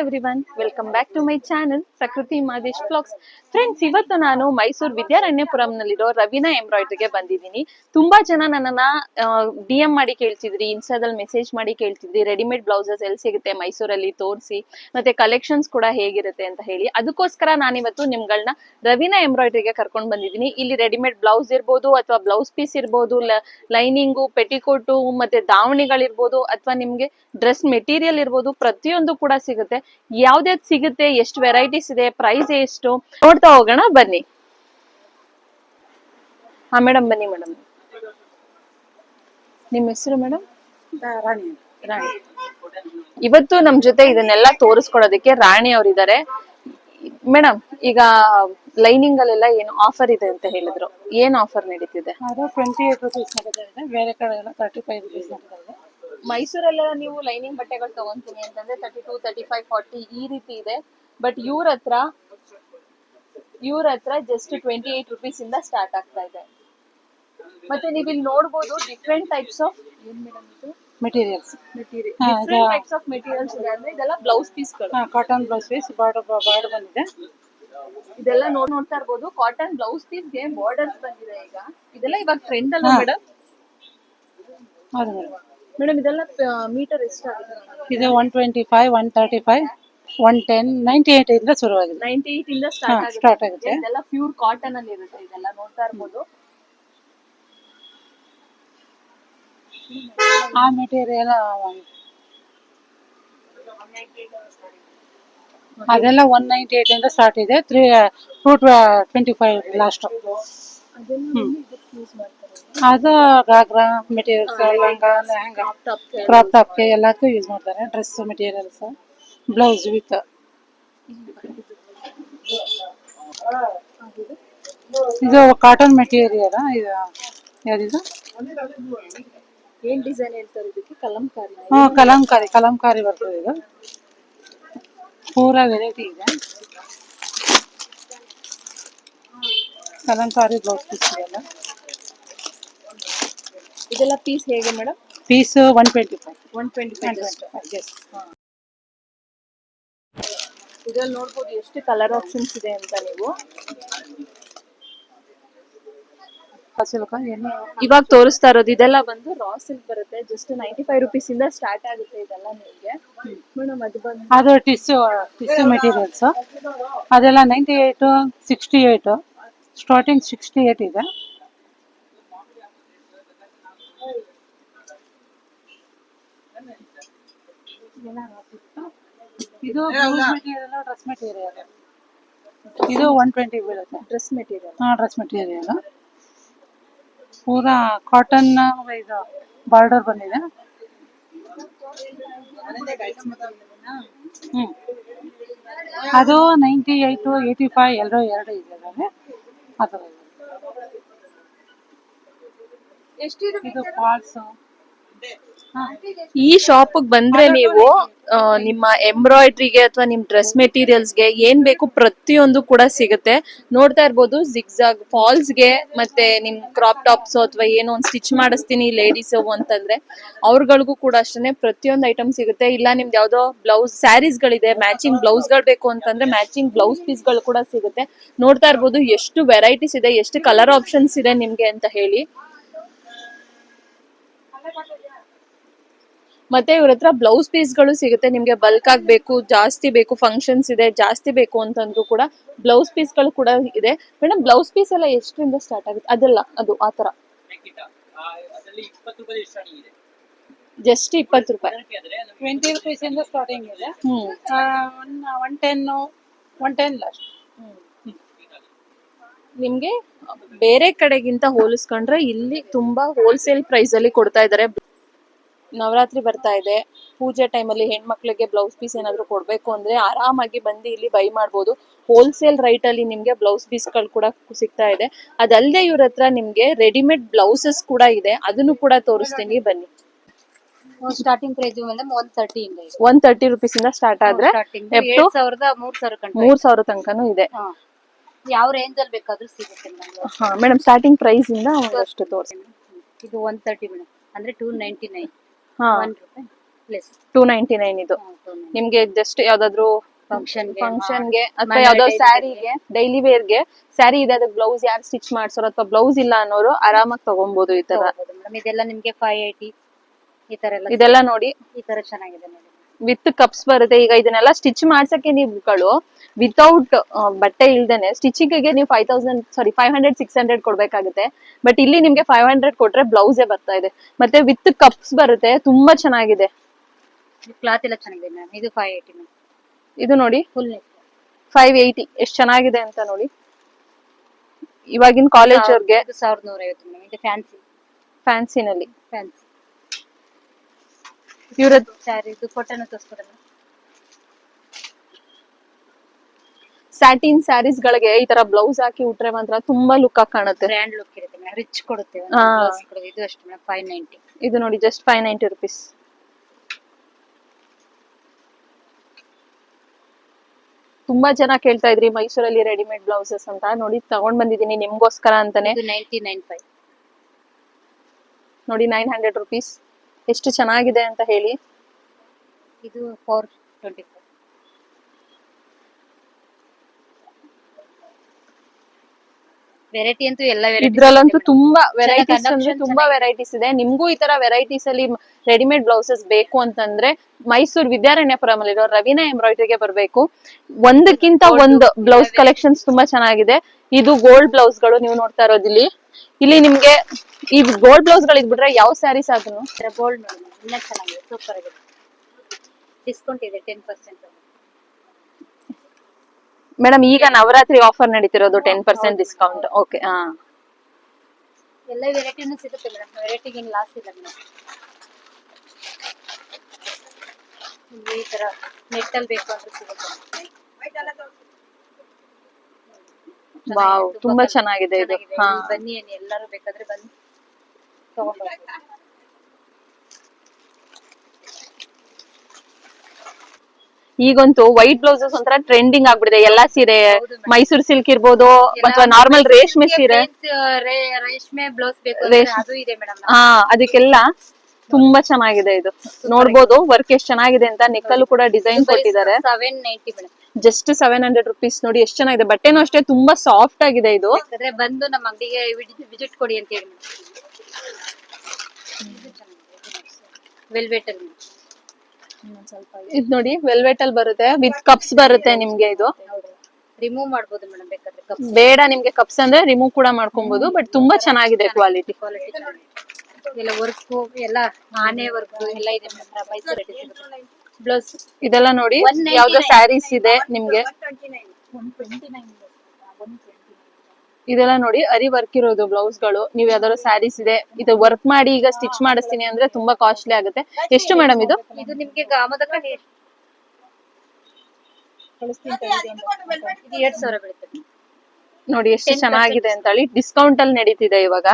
Everyone, welcome back to my channel Prakruthi Madesh blogs. Friends, ಇವತ್ತು ನಾನು ಮೈಸೂರು ವಿದ್ಯಾರಣ್ಯಪುರಂನಲ್ಲಿರೋ ರವೀನಾ ಎಂಬ್ರಾಯ್ಡ್ರಿಗೆ ಬಂದಿದ್ದೀನಿ. ತುಂಬಾ ಜನ ನನ್ನನ್ನ DM ಮಾಡಿ ಕೇಳ್ತಿದ್ರಿ, ಇನ್ಸ್ಟಾದಲ್ಲಿ ಮೆಸೇಜ್ ಮಾಡಿ ಕೇಳ್ತಿದ್ರಿ, ರೆಡಿಮೇಡ್ ಬ್ಲೌಸಸ್ ಎಲ್ಲಿ ಸಿಗುತ್ತೆ ಮೈಸೂರಲ್ಲಿ ತೋರಿಸಿ, ಮತ್ತೆ ಕಲೆಕ್ಷನ್ಸ್ ಕೂಡ ಹೇಗಿರುತ್ತೆ ಅಂತ ಹೇಳಿ. ಅದಕ್ಕೋಸ್ಕರ ನಾನಿವತ್ತು ನಿಮ್ಗಳನ್ನ ರವೀನಾ ಎಂಬ್ರಾಯ್ಡ್ರಿಗೆ ಕರ್ಕೊಂಡು ಬಂದಿದ್ದೀನಿ. ಇಲ್ಲಿ ರೆಡಿಮೇಡ್ ಬ್ಲೌಸ್ ಇರ್ಬೋದು, ಅಥವಾ ಬ್ಲೌಸ್ ಪೀಸ್ ಇರ್ಬೋದು, ಲೈನಿಂಗು, ಪೆಟಿಕೋಟು, ಮತ್ತೆ ದಾವಣಿಗಳಿರ್ಬೋದು, ಅಥವಾ ನಿಮ್ಗೆ ಡ್ರೆಸ್ ಮೆಟೀರಿಯಲ್ ಇರ್ಬೋದು, ಪ್ರತಿಯೊಂದು ಕೂಡ ಸಿಗುತ್ತೆ. ಯಾವ್ದ್ಯಾವ್ದು ಸಿಗುತ್ತೆ, ಎಷ್ಟು ವೆರೈಟೀಸ್ ಇದೆ, ಪ್ರೈಸ್ ಎಷ್ಟು ನೋಡ್ತಾ ಹೋಗೋಣ ಬನ್ನಿ. ಹಾ ಮೇಡಮ್, ಬನ್ನಿ ಮೇಡಮ್. ನಿಮ್ಮ ಹೆಸರು ಮೇಡಮ್? ರಾಣಿ. ರಾಣಿ. ಇವತ್ತು ನಮ್ ಜೊತೆ ಇದನ್ನೆಲ್ಲ ತೋರಿಸ್ಕೊಡೋದಕ್ಕೆ ರಾಣಿ ಅವರಿದ್ದಾರೆ. ಮೇಡಮ್, ಈಗ ಲೈನಿಂಗ್ ಅಲ್ಲೆಲ್ಲ ಏನು ಆಫರ್ ಇದೆ ಅಂತ ಹೇಳಿದ್ರು, ಏನ್ ಆಫರ್ ನಡೀತಿದೆ? ಅದು 28 rupees ನಡೀತಾ ಇದೆ, ಬೇರೆ ಕಡೆ ಎಲ್ಲ 35 rupees ನಡೀತಾ ಇದೆ. ಮೈಸೂರಲ್ಲೆಲ್ಲ ನೀವು ಲೈನಿಂಗ್ ಬಟ್ಟೆಗಳು ತಗೊಂತೀನಿ ಅಂತಂದ್ರೆ 32, 35, 40 ಈ ರೀತಿ ಇದೆ. ಬಟ್ ಇವ್ರ ಹತ್ರ ಜಸ್ಟ್ 28 rupees ಇಂದ ಸ್ಟಾರ್ಟ್ ಆಗ್ತಾ ಇದೆ. ಮತ್ತೆ ನೀವು ಇಲ್ಲಿ ನೋಡಬಹುದು different types of materials different types of materials ಇದೆ. ಅಂದ್ರೆ ಇದೆಲ್ಲ ಬ್ಲೌಸ್ ಪೀಸ್ಗಳು, ಕಾಟನ್ ಬ್ಲೌಸ್ ಪೀಸ್, ಬಾರ್ಡರ್ ಬಂದಿದೆ. ಇದೆಲ್ಲ ನೋಡ್ತಾ ಇರ್ಬೋದು. ಕಾಟನ್ ಬ್ಲೌಸ್ ಪೀಸ್ಗೆ ಬಾರ್ಡರ್ಸ್ ಬಂದಿದೆ. ಇದೆಲ್ಲ ಇವಾಗ ಟ್ರೆಂಡ್ ಅಲ್ಲ ಮೇಡಮ್? ಹೌದು ಮೇಡಮ್. ಮೇಡಮ್, ಇದೆಲ್ಲ ಮೀಟರ್ ಎಷ್ಟಾಗುತ್ತೆ? ಇದು 125, 135, 110, 98 ಇಂದ ಶುರುವಾಗಿದೆ. 98 ಇಂದ ಸ್ಟಾರ್ಟ್ ಆಗುತ್ತೆ. ಇದೆಲ್ಲ ಪ್ಯೂರ್ ಕಾಟನ್ ಅಲ್ಲಿ ಇರುತ್ತೆ. ಇದೆಲ್ಲ ನೋಡ್ತಾ ಇರ್ಬೋದು. ಆ ಮೆಟೀರಿಯಲ್ ಅದೆಲ್ಲ 198 ಇಂದ ಸ್ಟಾರ್ಟ್ ಇದೆ, 225 ಲಾಸ್ಟ್. ಅದು ಗಾಗ್ರಾ ಮೆಟೀರಿಯಲ್ಸ್, ಲೆಹಂಗಾ, ಕ್ರಾಪ್ ಟಾಪ್ಗೆ ಎಲ್ಲಕ್ಕೂ ಯೂಸ್ ಮಾಡ್ತಾರೆ. Dress materials, blouse with. ಇದು ಕಾಟನ್ ಮೆಟೀರಿಯಲ್. ಇದು ಯಾವ್ದಿದು? ಏನ್ ಡಿಸೈನ್ ಹೇಳ್ತಾರೆ ಇದಕ್ಕೆ? ಕಲಂಕಾರಿ. ಕಲಂಕಾರಿ ಬರ್ತದೆ. ಇದು ಪೂರಾ ವೆರೈಟಿ ಇದೆ. ಕಲಂಕಾರಿ ಬ್ಲೌಸ್ ಪೀಸ್ ಇದೆಲ್ಲ ಪೀಸ್ ಹೇಗೆ ಮೇಡಮ್? ಪೀಸ್ 125. 125. ಇದ್ರಲ್ಲಿ ನೋಡ್ಬೋದು ಎಷ್ಟು ಕಲರ್ ಆಪ್ಷನ್ಸ್ ಇದೆ ಅಂತ. ನೀವು ಇವಾಗ ತೋರಿಸ್ತಾ ಇರೋದು ಇದೆಲ್ಲ ಬಂದು ರಾ ಸಿಲ್ಕ್ ಬರುತ್ತೆ. ಜಸ್ಟ್ 95 rupees ಇಂದ ಸ್ಟಾರ್ಟ್ ಆಗುತ್ತೆ ಇದೆಲ್ಲ ನಿಮಗೆ. ಮೇಡಮ್, ಅದು ಟಿಶ್ಯೂ ಮೆಟೀರಿಯಲ್ಸ್. ಅದೆಲ್ಲ 98, 68, ಸ್ಟಾರ್ಟಿಂಗ್ 68 ಇದೆ. ಇದು ಡ್ರೆಸ್ ಮೆಟೀರಿಯಲ್. ಇದು 120 ಬೀಳುತ್ತೆ. ಡ್ರೆಸ್ ಮೆಟೀರಿಯಲ್ ಪೂರಾ ಕಾಟನ್. ಇದು ಬಾರ್ಡರ್ ಬಂದಿದೆ. ಅದು 98, 85 ಎರಡು ಇದೆ. ಅದು ಇದು ಫಾಲ್ಸ್. ಈ ಶಾಪ್ ಬಂದ್ರೆ ನೀವು ನಿಮ್ಮ ಎಂಬ್ರಾಯ್ಡ್ರಿಗೆ ಅಥವಾ ನಿಮ್ ಡ್ರೆಸ್ ಮೆಟೀರಿಯಲ್ಸ್ಗೆ ಏನ್ ಬೇಕು ಪ್ರತಿಯೊಂದು ಕೂಡ ಸಿಗುತ್ತೆ. ನೋಡ್ತಾ ಇರ್ಬೋದು, ಜಿಗ್ಜಾಗ್ ಫಾಲ್ಸ್ಗೆ, ಮತ್ತೆ ನಿಮ್ ಕ್ರಾಪ್ ಟಾಪ್ಸ್ ಅಥವಾ ಏನೋ ಒಂದು ಸ್ಟಿಚ್ ಮಾಡಿಸ್ತೀನಿ ಲೇಡೀಸ್ ಅಂತಂದ್ರೆ ಅವ್ರಗಳಿಗೂ ಕೂಡ ಅಷ್ಟೇ ಪ್ರತಿಯೊಂದು ಐಟಮ್ ಸಿಗುತ್ತೆ. ಇಲ್ಲ ನಿಮ್ದು ಯಾವ್ದೋ ಬ್ಲೌಸ್ ಸ್ಯಾರೀಸ್ ಗಳಿದೆ, ಮ್ಯಾಚಿಂಗ್ ಬ್ಲೌಸ್ ಗಳು ಬೇಕು ಅಂತಂದ್ರೆ ಮ್ಯಾಚಿಂಗ್ ಬ್ಲೌಸ್ ಪೀಸ್ ಗಳು ಕೂಡ ಸಿಗುತ್ತೆ. ನೋಡ್ತಾ ಇರ್ಬೋದು ಎಷ್ಟು ವೆರೈಟೀಸ್ ಇದೆ, ಎಷ್ಟು ಕಲರ್ ಆಪ್ಷನ್ಸ್ ಇದೆ ನಿಮ್ಗೆ ಅಂತ ಹೇಳಿ. ಮತ್ತೆ ಇವ್ರ ಹತ್ರ ಬ್ಲೌಸ್ ಪೀಸ್ ಗಳು ಸಿಗುತ್ತೆ. ನಿಮ್ಗೆ ಬಲ್ಕ್ ಆಗ್ಬೇಕು, ಜಾಸ್ತಿ ಬೇಕು, ಫಂಕ್ಷನ್ಸ್ ಇದೆ, ಜಾಸ್ತಿ ಬೇಕು ಅಂತಂದ್ರೂ ಕೂಡ ಬ್ಲೌಸ್ ಪೀಸ್ ಗಳು ಕೂಡ ಇದೆ. ಮೇಡಮ್, ಬ್ಲೌಸ್ ಪೀಸ್ ಎಲ್ಲ ಎಷ್ಟರಿಂದ ಸ್ಟಾರ್ಟ್ ಆಗುತ್ತೆ? ಅದೆಲ್ಲ ಆತರ ಜಸ್ಟ್ 20 ರೂಪಾಯಿ. 20 rupees ಇಂದ ಸ್ಟಾರ್ಟಿಂಗ್ ಇದೆ. 110 ಲಾಸ್ಟ್. ನಿಮ್ಗೆ ಬೇರೆ ಕಡೆಗಿಂತ ಹೋಲಿಸ್ಕೊಂಡ್ರೆ ಇಲ್ಲಿ ತುಂಬಾ ಹೋಲ್ಸೇಲ್ ಪ್ರೈಸ್ ಅಲ್ಲಿ ಕೊಡ್ತಾ ಇದಾರೆ. ನವರಾತ್ರಿ ಬರ್ತಾ ಇದೆ, ಪೂಜೆ ಟೈಮಲ್ಲಿ ಹೆಣ್ಮಕ್ಳಿಗೆ ಬ್ಲೌಸ್ ಪೀಸ್ ಏನಾದ್ರು ಕೊಡ್ಬೇಕು ಅಂದ್ರೆ ಆರಾಮಾಗಿ ಬಂದು ಇಲ್ಲಿ ಬೈ ಮಾಡ್ಬೋದು. ಹೋಲ್ಸೇಲ್ ರೈಟ್ ಅಲ್ಲಿ ನಿಮ್ಗೆ ಬ್ಲೌಸ್ ಪೀಸ್ಗಳು ಕೂಡ ಸಿಗ್ತಾ ಇದೆ. ಅದಲ್ಲದೆ ಇವ್ರ ಹತ್ರ ನಿಮ್ಗೆ ರೆಡಿಮೇಡ್ ಬ್ಲೌಸಸ್ ಕೂಡ ಇದೆ, ಅದನ್ನು ಕೂಡ ತೋರಿಸ್ತೀನಿ, ಬನ್ನಿ. ಸ್ಟಾರ್ಟಿಂಗ್ ಪ್ರೈಸ್ 130 ಇಂದ 130 rupees ಇಂದ ಸ್ಟಾರ್ಟ್ ಆದ್ರೆ 3000 ತನಕನೂ ಇದೆ. ಯಾವ ರೇಂಜ್ ಅಲ್ಲಿ ಬೇಕಾದ್ರೂ ಸಿಗುತ್ತೆ ಮೇಡಮ್. ಮೇಡಮ್, ಸ್ಟಾರ್ಟಿಂಗ್ ಪ್ರೈಸ್ ಇಂದ ಒಂದಷ್ಟು ತೋರಿಸಿ. ಇದು 130 ಮೇಡಮ್, ಅಂದ್ರೆ 299. 1 ರೂಪಾಯಿ ಪ್ಲಸ್ 299 ಇದು ನಿಮ್ಗೆ ಜಸ್ಟ್ ಯಾವ್ದಾದ್ರು ಫಂಕ್ಷನ್ಗೆ ಅಥವಾ ಯಾವ್ದೋ ಸ್ಯಾರಿಗೆ ಡೈಲಿ ವೇರ್ಗೆ ಸ್ಯಾರಿ ಇದೆ ಅದಕ್ಕೆ ಬ್ಲೌಸ್ ಯಾರು ಸ್ಟಿಚ್ ಮಾಡ್ಸೋರು ಅಥವಾ ಬ್ಲೌಸ್ ಇಲ್ಲ ಅನ್ನೋರು ಆರಾಮಾಗಿ ತಗೊಬಹುದು ಈ ತರ. ಮೇಡಮ್ ಇದೆಲ್ಲ ನಿಮ್ಗೆ 580 ಈ ತರ ಎಲ್ಲ ಇದೆಲ್ಲ ನೋಡಿ ಈ ತರ ಚೆನ್ನಾಗಿದೆ ನೋಡಿ. ವಿತ್ ಕಪ್ಸ್ ಬರುತ್ತೆ. ಈಗ ಇದನ್ನೆಲ್ಲ ಸ್ಟಿಚ್ ಮಾಡ್ಸಕ್ಕೆ ನೀವುಗಳು ವಿತೌಟ್ ಬಟ್ಟೆ ಇಲ್ದೇನೆ ಸ್ಟಿಚಿಂಗ್ ಗೆ ನೀವು 500 600 ಕೊಡ್ಬೇಕಾಗುತ್ತೆ. ಬಟ್ ಇಲ್ಲಿ ನಿಮ್ಗೆ 500 ಕೊಟ್ರೆ ಬ್ಲೌಸೇ ಬರ್ತಾ ಇದೆ. ಮತ್ತೆ ವಿತ್ ಕಪ್ಸ್ ಬರುತ್ತೆ, ತುಂಬಾ ಚೆನ್ನಾಗಿದೆ. ಕ್ಲಾತ್ ಎಲ್ಲ ಚೆನ್ನಾಗಿದೆ ಮ್ಯಾಮ್. ಇದು 580 ಮ್ಯಾಮ್. ಇದು ನೋಡಿ ಫುಲ್ ನೆಕ್ 580 ಎಷ್ಟು ಚೆನ್ನಾಗಿದೆ ಅಂತ ನೋಡಿ. ಇವಾಗಿನ ಕಾಲೇಜ್ ಅವ್ರಿಗೆ 1150 ಮ್ಯಾಮ್. ಇದು ಫ್ಯಾನ್ಸಿನಲ್ಲಿ ಫ್ಯಾನ್ಸಿ ಇವ್ರದ್ದು ಸ್ಯಾರಿ ಇದು ಕೊಟ್ಟನ ತೋರಿಸ್ಕೊಡಲ್ಲ. ಸ್ಯಾಟಿನ್ ಸ್ಯಾರೀಸ್ ಗಳಿಗೆ ಈ ತರ ಬ್ಲೌಸ್ ಹಾಕಿ ಉಟ್ರೆ ಮಾತ್ರ ತುಂಬಾ ಲುಕ್ ಆಗಿ ಕಾಣುತ್ತೆ. ಗ್ರ್ಯಾಂಡ್ ಲುಕ್ ಇರುತ್ತೆ ಮ್ಯಾಮ್. ರಿಚ್ ಕೊಡುತ್ತೆ. ಇದು ಅಷ್ಟು ಮ್ಯಾಮ್ 590. ಇದು ನೋಡಿ ಜಸ್ಟ್ 590 ರುಪೀಸ್. ತುಂಬಾ ಜನ ಕೇಳ್ತಾ ಇದ್ರಿ ಮೈಸೂರಲ್ಲಿ ರೆಡಿಮೇಡ್ ಬ್ಲೌಸಸ್ ಅಂತ. ನೋಡಿ ತಗೊಂಡ್ ಬಂದಿದ್ದೀನಿ ನಿಮ್ಗೋಸ್ಕರ ಅಂತಾನೆ. ಇದು 995 ನೋಡಿ 900 ರುಪೀಸ್. ಎಷ್ಟು ಚೆನ್ನಾಗಿದೆ ಅಂತ ಹೇಳಿ. ಇದು 425. ವೆರೈಟಿ ಅಂತೂ ಎಲ್ಲ ವೆರೈಟಿ ಇದ್ರಲ್ಲಂತೂ ತುಂಬಾ ವೆರೈಟೀಸ್ ಅಂದ್ರೆ ತುಂಬಾ ವೆರೈಟೀಸ್ ಇದೆ. ನಿಮ್ಗೂ ಈ ತರ ವೆರೈಟೀಸ್ ಅಲ್ಲಿ ರೆಡಿಮೇಡ್ ಬ್ಲೌಸಸ್ ಬೇಕು ಅಂತಂದ್ರೆ ಮೈಸೂರು ವಿದ್ಯಾರಣ್ಯಪುರಂ ಅಲ್ಲಿರೋ ರವೀನಾ ಎಂಬ್ರಾಯ್ಡರಿಗೆ ಬರ್ಬೇಕು. ಒಂದಕ್ಕಿಂತ ಒಂದು ಬ್ಲೌಸ್ ಕಲೆಕ್ಷನ್ಸ್ ತುಂಬಾ ಚೆನ್ನಾಗಿದೆ. ಇದು ಗೋಲ್ಡ್ ಬ್ಲೌಸ್ ಗಳು ನೀವು ನೋಡ್ತಾ ಇರೋದು ಇಲ್ಲಿ. ಇಲ್ಲಿ ನಿಮ್ಗೆ ಈ ಗೋಲ್ಡ್ ಬ್ಲೌಸ್ ಗಳು ಇದ್ಬಿಟ್ರೆ ಯಾವ ಸ್ಯಾರೀಸ್ ಆದ್ರೂ ಗೋಲ್ಡ್ ಇನ್ನ ಚೆನ್ನಾಗಿದೆ. ಸೂಪರ್ ಆಗಿದೆ. ಡಿಸ್ಕೌಂಟ್ ಇದೆ 10%. ಮೇಡಮ್ ಈಗ ನವರಾತ್ರಿ ಆಫರ್ ನಡೀತಿರೋದು 10% ಡಿಸ್ಕೌಂಟ್. ಓಕೆ ಹಾ ಎಲ್ಲ ವೆರೈಟಿನೂ ಸಿಗುತ್ತೆ ಮೇಡಮ್. ವೆರೈಟಿಗೆ ಏನು ಲಾಸ್ ಇಲ್ಲ ಮೇಡಮ್. ಈ ತರ ನೆಟ್ಟಲ್ಲಿ ಬೇಕು ಅಂದ್ರೆ ಸಿಗುತ್ತೆ. ವಾವ್ ತುಂಬಾ ಚೆನ್ನಾಗಿದೆ ಇದು. ಹಾ ಬನ್ನಿ ಎಲ್ಲರೂ ಬೇಕಾದ್ರೆ ಬನ್ನಿ ತಗೊಂಡು ಹೋಗಿ. ಈಗಂತೂ ವೈಟ್ ಬ್ಲೌಸಸ್ ಒಂಥರ ಟ್ರೆಂಡಿಂಗ್ ಆಗ್ಬಿಡಿದೆ. ಎಲ್ಲಾ ಸೀರೆ ಮೈಸೂರು ಸಿಲ್ಕ್ ಇರ್ಬೋದು ಅಥವಾ ನಾರ್ಮಲ್ ರೇಷ್ಮೆ ಸೀರೆ ರೇಷ್ಮೆ ಬ್ಲೌಸ್ ಬೇಕು ಅದು ಇದೆ ಮೇಡಮ್. ಹಾ ಅದಕ್ಕೆಲ್ಲ ತುಂಬಾ ಚೆನ್ನಾಗಿದೆ ಇದು. ನೋಡ್ಬೋದು ವರ್ಕ್ ಎಷ್ಟು ಚೆನ್ನಾಗಿದೆ ಅಂತ. ನೆಕ್ಕಲ್ಲೂ ಕೂಡ ಡಿಸೈನ್ ಕೊಟ್ಟಿದ್ದಾರೆ. 790 ಮೇಡಮ್. Just 700 rupees. ನೋಡಿ ಎಷ್ಟು ಚೆನ್ನಾಗಿದೆ. ಬಟ್ಟೆನೂ ಅಷ್ಟೇ ತುಂಬಾ ಸಾಫ್ಟ್ ಆಗಿದೆ ಇದು. ಯಾಕಂದ್ರೆ ಬಂದು ನಮ್ಮ ಅಂಗಡಿಗೆ ವಿಸಿಟ್ ಕೊಡಿ ಅಂತ ಹೇಳಿ. ವೆಲ್ವೆಟ್ ಅಲ್ಲಿ ಇದು ನೋಡಿ ವೆಲ್ವೆಟ್ ಅಲ್ಲಿ ಬರುತ್ತೆ. ವಿತ್ ಕಪ್ಸ್ ಬರುತ್ತೆ ನಿಮ್ಗೆ. ಇದು ರಿಮೂವ್ ಮಾಡಬಹುದು ಮೇಡಮ್ ಬೇಕಾದ್ರೆ. ಕಪ್ ಬೇಡ ನಿಮ್ಗೆ ಕಪ್ಸ್ ಅಂದ್ರೆ ರಿಮೂವ್ ಕೂಡ ಮಾಡ್ಕೊಬಹುದು. ಬಟ್ ತುಂಬಾ ಚೆನ್ನಾಗಿದೆ ಕ್ವಾಲಿಟಿ. ಎಲ್ಲ ವರ್ಕ್ ಎಲ್ಲ ಆನೆ ವರ್ಕ್ ಎಲ್ಲ ಇದೆ ಮೇಡಮ್. ಮೈಸೂರು ಬ್ಲೌಸ್ ಇದೆಲ್ಲ ನೋಡಿ ಯಾವ್ದೋ ಸ್ಯಾರೀಸ್ ಇದೆ ನಿಮ್ಗೆ. ಇದೆಲ್ಲ ನೋಡಿ ಅರಿ ವರ್ಕ್ ಇರೋದು ಬ್ಲೌಸ್ ಗಳು. ನೀವ್ ಯಾವ್ದಾದ್ರು ಸ್ಯಾರೀಸ್ ಇದೆ ಇದು ವರ್ಕ್ ಮಾಡಿ ಈಗ ಸ್ಟಿಚ್ ಮಾಡಿಸ್ತೀನಿ ಅಂದ್ರೆ ತುಂಬಾ ಕಾಸ್ಟ್ಲಿ ಆಗುತ್ತೆ. ಎಷ್ಟು ಮೇಡಮ್ ಇದು? ಇದು ನಿಮ್ಗೆ ಗಾಮದಕ ಇದು 2000 ಬೀಳುತ್ತೆ ನೋಡಿ ಎಷ್ಟು ಚೆನ್ನಾಗಿದೆ ಅಂತ ಹೇಳಿ. ಡಿಸ್ಕೌಂಟ್ ಅಲ್ಲಿ ನಡೀತಿದೆ ಇವಾಗ.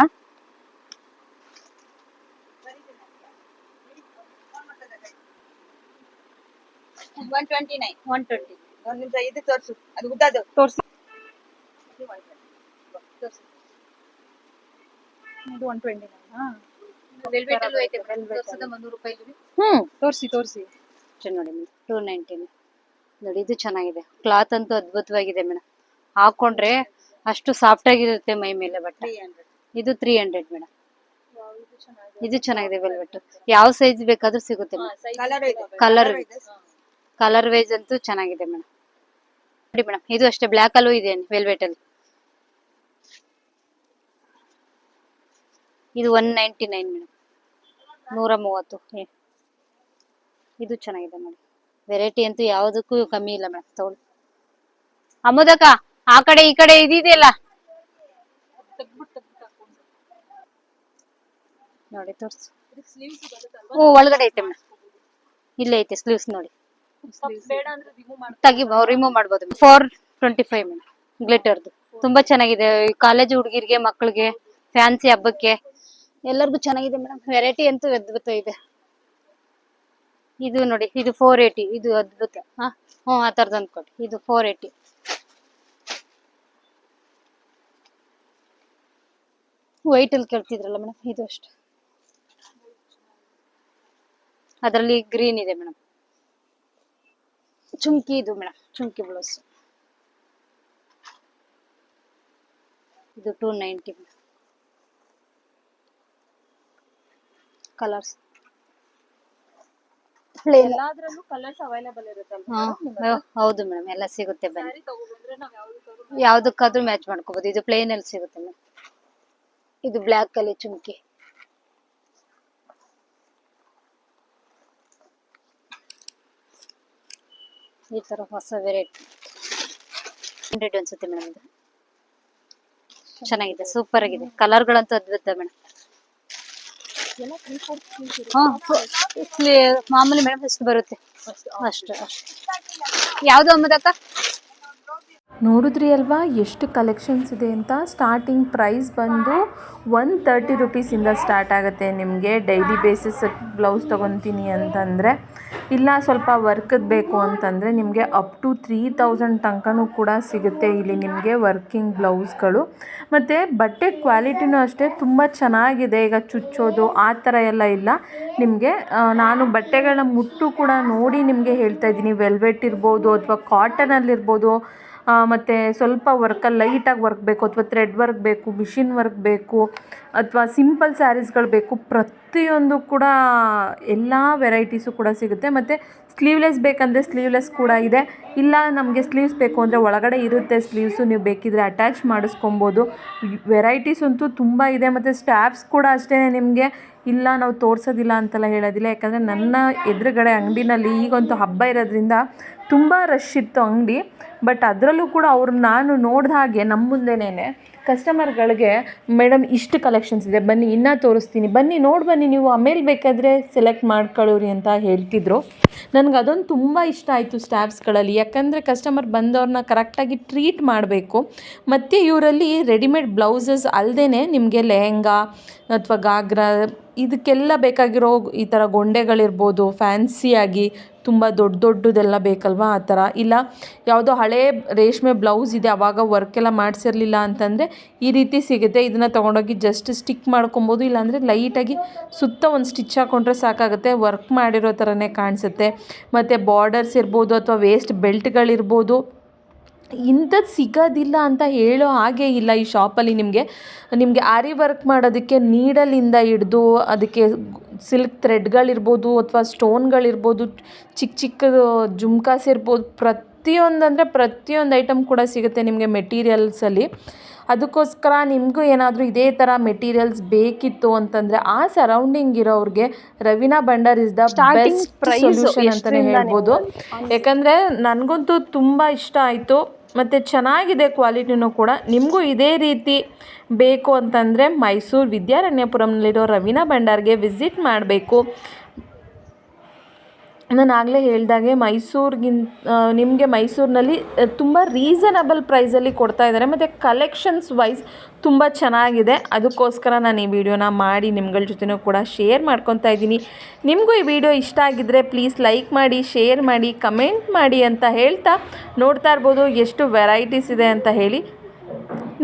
ಇದು ತೋರ್ಸು. ಅದು ಉದ್ದದು ತೋರ್ಸಿ. ವೆಲ್ವೆಟ್ ಅಲ್ಲೂ ಐತೆ ತೋರ್ಸದ 300 ರೂಪಾಯಿ. ತೋರ್ಸಿ ನೋಡಿ 290 ನೋಡಿ. ಇದು ಚೆನ್ನಾಗಿದೆ. ಕ್ಲಾತ್ ಅಂತೂ ಅದ್ಭುತವಾಗಿದೆ ಮೇಡಮ್. ಹಾಕೊಂಡ್ರೆ ಅಷ್ಟು ಸಾಫ್ಟ್ ಆಗಿರುತ್ತೆ ಮೈ ಮೇಲೆ ಬಟ್ಟೆ. ಇದು 300 ಮೇಡಮ್. ಇದು ಚೆನ್ನಾಗಿದೆ ವೆಲ್ವೆಟ್. ಯಾವ ಸೈಜ್ ಬೇಕಾದ್ರೂ ಸಿಗುತ್ತೆ ಕಲರ್ ವೈಸ್ ಅಂತೂ ಚೆನ್ನಾಗಿದೆ ಮೇಡಮ್. ನೋಡಿ ಮೇಡಮ್ ಇದು ಅಷ್ಟೇ ಬ್ಲಾಕ್ ಅಲ್ಲೂ ಇದೆ ವೆಲ್ವೆಟ್ ಅಲ್ಲಿ. ಇದು 199 ಮೇಡಮ್. 130. ಇದು ಚೆನ್ನಾಗಿದೆ ನೋಡಿ. ವೆರೈಟಿ ಅಂತೂ ಯಾವ್ದಕ್ಕೂ ಕಮ್ಮಿ ಇಲ್ಲ ಮೇಡಮ್. ತಗೊಳ್ಳಿ ಅಮೋದಕ. ಆ ಕಡೆ ಈ ಕಡೆ ಇದೆಯಲ್ಲ ನೋಡಿ ತೋರ್ಸು. ಒಳಗಡೆ ಐತೆ ಮೇಡಮ್. ಇಲ್ಲೇ ಐತೆ ಸ್ಲೀವ್ಸ್ ನೋಡಿ. ರಿಮೂವ್ ಮಾಡ್ಬೋದು. 425 ಮೇಡಮ್. ಗ್ಲಿಟರ್ದು ತುಂಬಾ ಚೆನ್ನಾಗಿದೆ. ಕಾಲೇಜ್ ಹುಡುಗಿರ್ಗೆ ಮಕ್ಕಳಿಗೆ ಫ್ಯಾನ್ಸಿ ಹಬ್ಬಕ್ಕೆ ಎಲ್ಲರಿಗೂ ಚೆನ್ನಾಗಿದೆ ಮೇಡಮ್. ವೆರೈಟಿ ಅಂತೂ ಅದ್ಭುತ ಇದೆ. ಇದು ನೋಡಿ ಇದು 480. ಇದು ಅದ್ಭುತ. ಆ ತರದ್ ಅಂದ್ಕೊಡಿ. ಇದು 480. ವೈಟ್ ಅಲ್ಲಿ ಕೇಳ್ತಿದ್ರಲ್ಲ ಮೇಡಮ್ ಇದು ಅಷ್ಟೇ. ಅದರಲ್ಲಿ ಗ್ರೀನ್ ಇದೆ ಮೇಡಮ್. ಚುಮ್ಕಿ ಇದು ಮೇಡಮ್, ಚುಮ್ಕಿ ಬ್ಲೌಸ್. ಇದು 290 ಕಲರ್ಸ್. ಎಲ್ಲಾದ್ರಲ್ಲೂ ಕಲರ್ಸ್ ಅವೈಲೇಬಲ್ ಇರುತ್ತಲ್ವಾ? ಹೌದು ಮೇಡಮ್, ಎಲ್ಲ ಸಿಗುತ್ತೆ ಬನ್ನಿ. ಯಾವ್ದಕ್ಕಾದ್ರೂ ಮ್ಯಾಚ್ ಮಾಡ್ಕೋಬಹುದು. ಇದು ಪ್ಲೇನ್ ಅಲ್ಲಿ ಸಿಗುತ್ತೆ ಮೇಡಮ್. ಇದು ಬ್ಲ್ಯಾಕ್ ಅಲ್ಲಿ ಚುಮ್ಕಿ. ಈ ತರ ಹೊಸ ವೆರೈಟಿ 100 ಅನ್ಸುತ್ತೆ ಮೇಡಮ್. ಇದು ಚೆನ್ನಾಗಿದೆ, ಸೂಪರ್ ಆಗಿದೆ. ಕಲರ್ಗಳಂತೂ ಅದ್ಭುತ ಮೇಡಮ್. ಮಾಮೂಲಿ ಮೇಡಮ್ ಎಷ್ಟು ಬರುತ್ತೆ ಅಷ್ಟು. ಯಾವ್ದು ಅಮ್ಮದಕ್ಕ? ನೋಡಿದ್ರಿ ಅಲ್ವಾ ಎಷ್ಟು ಕಲೆಕ್ಷನ್ಸ್ ಇದೆ ಅಂತ. ಸ್ಟಾರ್ಟಿಂಗ್ ಪ್ರೈಸ್ ಬಂದು 130 ರುಪೀಸಿಂದ ಸ್ಟಾರ್ಟ್ ಆಗುತ್ತೆ ನಿಮಗೆ. ಡೈಲಿ ಬೇಸಿಸ್ ಬ್ಲೌಸ್ ತೊಗೊತೀನಿ ಅಂತಂದರೆ, ಇಲ್ಲ ಸ್ವಲ್ಪ ವರ್ಕದ್ದು ಬೇಕು ಅಂತಂದರೆ ನಿಮಗೆ ಅಪ್ ಟು 3000 ತನಕನೂ ಕೂಡ ಸಿಗುತ್ತೆ ಇಲ್ಲಿ ನಿಮಗೆ ವರ್ಕಿಂಗ್ ಬ್ಲೌಸ್ಗಳು. ಮತ್ತು ಬಟ್ಟೆ ಕ್ವಾಲಿಟಿನೂ ಅಷ್ಟೇ ತುಂಬ ಚೆನ್ನಾಗಿದೆ. ಈಗ ಚುಚ್ಚೋದು ಆ ಥರ ಎಲ್ಲ ಇಲ್ಲ ನಿಮಗೆ. ನಾನು ಬಟ್ಟೆಗಳನ್ನ ಮುಟ್ಟು ಕೂಡ ನೋಡಿ ನಿಮಗೆ ಹೇಳ್ತಾ ಇದ್ದೀನಿ. ವೆಲ್ವೆಟ್ ಇರ್ಬೋದು ಅಥವಾ ಕಾಟನಲ್ಲಿರ್ಬೋದು, ಮತ್ತು ಸ್ವಲ್ಪ ವರ್ಕಲ್ಲಿ ಲೈಟಾಗಿ ವರ್ಕ್ ಬೇಕು ಅಥವಾ ಥ್ರೆಡ್ ವರ್ಕ್ ಬೇಕು, ಮಿಷಿನ್ ವರ್ಕ್ ಬೇಕು ಅಥವಾ ಸಿಂಪಲ್ ಸ್ಯಾರೀಸ್ಗಳು ಬೇಕು, ಪ್ರತಿಯೊಂದು ಕೂಡ ಎಲ್ಲ ವೆರೈಟೀಸು ಕೂಡ ಸಿಗುತ್ತೆ. ಮತ್ತು ಸ್ಲೀವ್ಲೆಸ್ ಬೇಕಂದರೆ ಸ್ಲೀವ್ಲೆಸ್ ಕೂಡ ಇದೆ. ಇಲ್ಲ ನಮಗೆ ಸ್ಲೀವ್ಸ್ ಬೇಕು ಅಂದರೆ ಒಳಗಡೆ ಇರುತ್ತೆ ಸ್ಲೀವ್ಸು, ನೀವು ಬೇಕಿದ್ರೆ ಅಟ್ಯಾಚ್ ಮಾಡಿಸ್ಕೊಬೋದು. ವೆರೈಟೀಸ್ ಅಂತೂ ತುಂಬ ಇದೆ. ಮತ್ತು ಸ್ಟ್ಯಾಪ್ಸ್ ಕೂಡ ಅಷ್ಟೇ ನಿಮಗೆ. ಇಲ್ಲ ನಾವು ತೋರಿಸೋದಿಲ್ಲ ಅಂತೆಲ್ಲ ಹೇಳೋದಿಲ್ಲ, ಯಾಕಂದರೆ ನನ್ನ ಎದುರುಗಡೆ ಅಂಗಡಿನಲ್ಲಿ ಈಗಂತೂ ಹಬ್ಬ ಇರೋದ್ರಿಂದ ತುಂಬ ರಶ್ ಇತ್ತು ಅಂಗಡಿ. ಬಟ್ ಅದರಲ್ಲೂ ಕೂಡ ಅವ್ರು ನಾನು ನೋಡಿದ ಹಾಗೆ ನಮ್ಮ ಮುಂದೆನೇ ಕಸ್ಟಮರ್ಗಳಿಗೆ ಮೇಡಮ್ ಇಷ್ಟು ಕಲೆಕ್ಷನ್ಸ್ ಇದೆ ಬನ್ನಿ ಇನ್ನೂ ತೋರಿಸ್ತೀನಿ, ಬನ್ನಿ ನೋಡಿ ಬನ್ನಿ ನೀವು, ಆಮೇಲೆ ಬೇಕಾದರೆ ಸೆಲೆಕ್ಟ್ ಮಾಡ್ಕೊಳ್ಳೋರಿ ಅಂತ ಹೇಳ್ತಿದ್ರು. ನನಗೆ ಅದೊಂದು ತುಂಬ ಇಷ್ಟ ಆಯಿತು ಸ್ಟ್ಯಾಪ್ಸ್ಗಳಲ್ಲಿ. ಯಾಕಂದರೆ ಕಸ್ಟಮರ್ ಬಂದವ್ರನ್ನ ಕರೆಕ್ಟಾಗಿ ಟ್ರೀಟ್ ಮಾಡಬೇಕು. ಮತ್ತು ಇವರಲ್ಲಿ ರೆಡಿಮೇಡ್ ಬ್ಲೌಸಸ್ ಅಲ್ಲದೇ ನಿಮಗೆ ಲೆಹೆಂಗಾ ಅಥವಾ ಗಾಗ್ರಾ ಇದಕ್ಕೆಲ್ಲ ಬೇಕಾಗಿರೋ ಈ ಥರ ಗೊಂಡೆಗಳಿರ್ಬೋದು, ಫ್ಯಾನ್ಸಿಯಾಗಿ ತುಂಬ ದೊಡ್ಡದೆಲ್ಲ ಬೇಕಲ್ವಾ ಆ ಥರ. ಇಲ್ಲ ಯಾವುದೋ ಹಳೇ ರೇಷ್ಮೆ ಬ್ಲೌಸ್ ಇದೆ, ಆವಾಗ ವರ್ಕೆಲ್ಲ ಮಾಡಿಸಿರಲಿಲ್ಲ ಅಂತಂದರೆ ಈ ರೀತಿ ಸಿಗುತ್ತೆ. ಇದನ್ನು ತೊಗೊಂಡೋಗಿ ಜಸ್ಟ್ ಸ್ಟಿಕ್ ಮಾಡ್ಕೊಬೋದು. ಇಲ್ಲಾಂದರೆ ಲೈಟಾಗಿ ಸುತ್ತ ಒಂದು ಸ್ಟಿಚ್ ಹಾಕ್ಕೊಂಡ್ರೆ ಸಾಕಾಗುತ್ತೆ, ವರ್ಕ್ ಮಾಡಿರೋ ಥರನೇ ಕಾಣಿಸುತ್ತೆ. ಮತ್ತು ಬಾರ್ಡರ್ಸ್ ಇರ್ಬೋದು ಅಥವಾ ವೇಸ್ಟ್ ಬೆಲ್ಟ್ಗಳಿರ್ಬೋದು, ಇಂಥದ್ದು ಸಿಗೋದಿಲ್ಲ ಅಂತ ಹೇಳೋ ಹಾಗೆ ಇಲ್ಲ ಈ ಶಾಪಲ್ಲಿ. ನಿಮಗೆ ಆರಿ ವರ್ಕ್ ಮಾಡೋದಕ್ಕೆ ನೀಡಲಿಂದ ಹಿಡ್ದು ಅದಕ್ಕೆ ಸಿಲ್ಕ್ ಥ್ರೆಡ್ಗಳಿರ್ಬೋದು ಅಥವಾ ಸ್ಟೋನ್ಗಳಿರ್ಬೋದು, ಚಿಕ್ಕದು ಜುಮ್ಕಾಸ್ ಇರ್ಬೋದು, ಪ್ರತಿಯೊಂದು ಐಟಮ್ ಕೂಡ ಸಿಗುತ್ತೆ ನಿಮಗೆ ಮೆಟೀರಿಯಲ್ಸಲ್ಲಿ. ಅದಕ್ಕೋಸ್ಕರ ನಿಮಗೂ ಏನಾದರೂ ಇದೇ ಥರ ಮೆಟೀರಿಯಲ್ಸ್ ಬೇಕಿತ್ತು ಅಂತಂದರೆ ಆ ಸರೌಂಡಿಂಗ್ ಇರೋರಿಗೆ Raveena Bhandar is the best solution ಅಂತಲೇ ಹೇಳ್ಬೋದು. ಯಾಕಂದರೆ ನನಗಂತೂ ತುಂಬ ಇಷ್ಟ ಆಯಿತು ಮತ್ತು ಚೆನ್ನಾಗಿದೆ ಕ್ವಾಲಿಟಿನೂ ಕೂಡ. ನಿಮಗೂ ಇದೇ ರೀತಿ ಬೇಕು ಅಂತಂದರೆ ಮೈಸೂರು ವಿದ್ಯಾರಣ್ಯಪುರಂನಲ್ಲಿರೋ ರವೀನಾ ಭಂಡಾರ್ಗೆ ವಿಸಿಟ್ ಮಾಡಬೇಕು. ನಾನು ಆಗಲೇ ಹೇಳಿದಾಗೆ ನಿಮಗೆ ಮೈಸೂರಿನಲ್ಲಿ ತುಂಬ ರೀಸನಬಲ್ ಪ್ರೈಸಲ್ಲಿ ಕೊಡ್ತಾ ಇದ್ದಾರೆ. ಮತ್ತು ಕಲೆಕ್ಷನ್ಸ್ ವೈಸ್ ತುಂಬ ಚೆನ್ನಾಗಿದೆ. ಅದಕ್ಕೋಸ್ಕರ ನಾನು ಈ ವಿಡಿಯೋನ ಮಾಡಿ ನಿಮ್ಗಳ ಜೊತೆನೂ ಕೂಡ ಶೇರ್ ಮಾಡ್ಕೊತಾ ಇದ್ದೀನಿ. ನಿಮಗೂ ಈ ವಿಡಿಯೋ ಇಷ್ಟ ಆಗಿದ್ದರೆ ಪ್ಲೀಸ್ ಲೈಕ್ ಮಾಡಿ, ಶೇರ್ ಮಾಡಿ, ಕಮೆಂಟ್ ಮಾಡಿ ಅಂತ ಹೇಳ್ತಾ, ನೋಡ್ತಾ ಇರ್ಬೋದು ಎಷ್ಟು ವೆರೈಟೀಸ್ ಇದೆ ಅಂತ ಹೇಳಿ.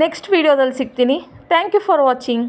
ನೆಕ್ಸ್ಟ್ ವಿಡಿಯೋದಲ್ಲಿ ಸಿಗ್ತೀನಿ. Thank you for watching.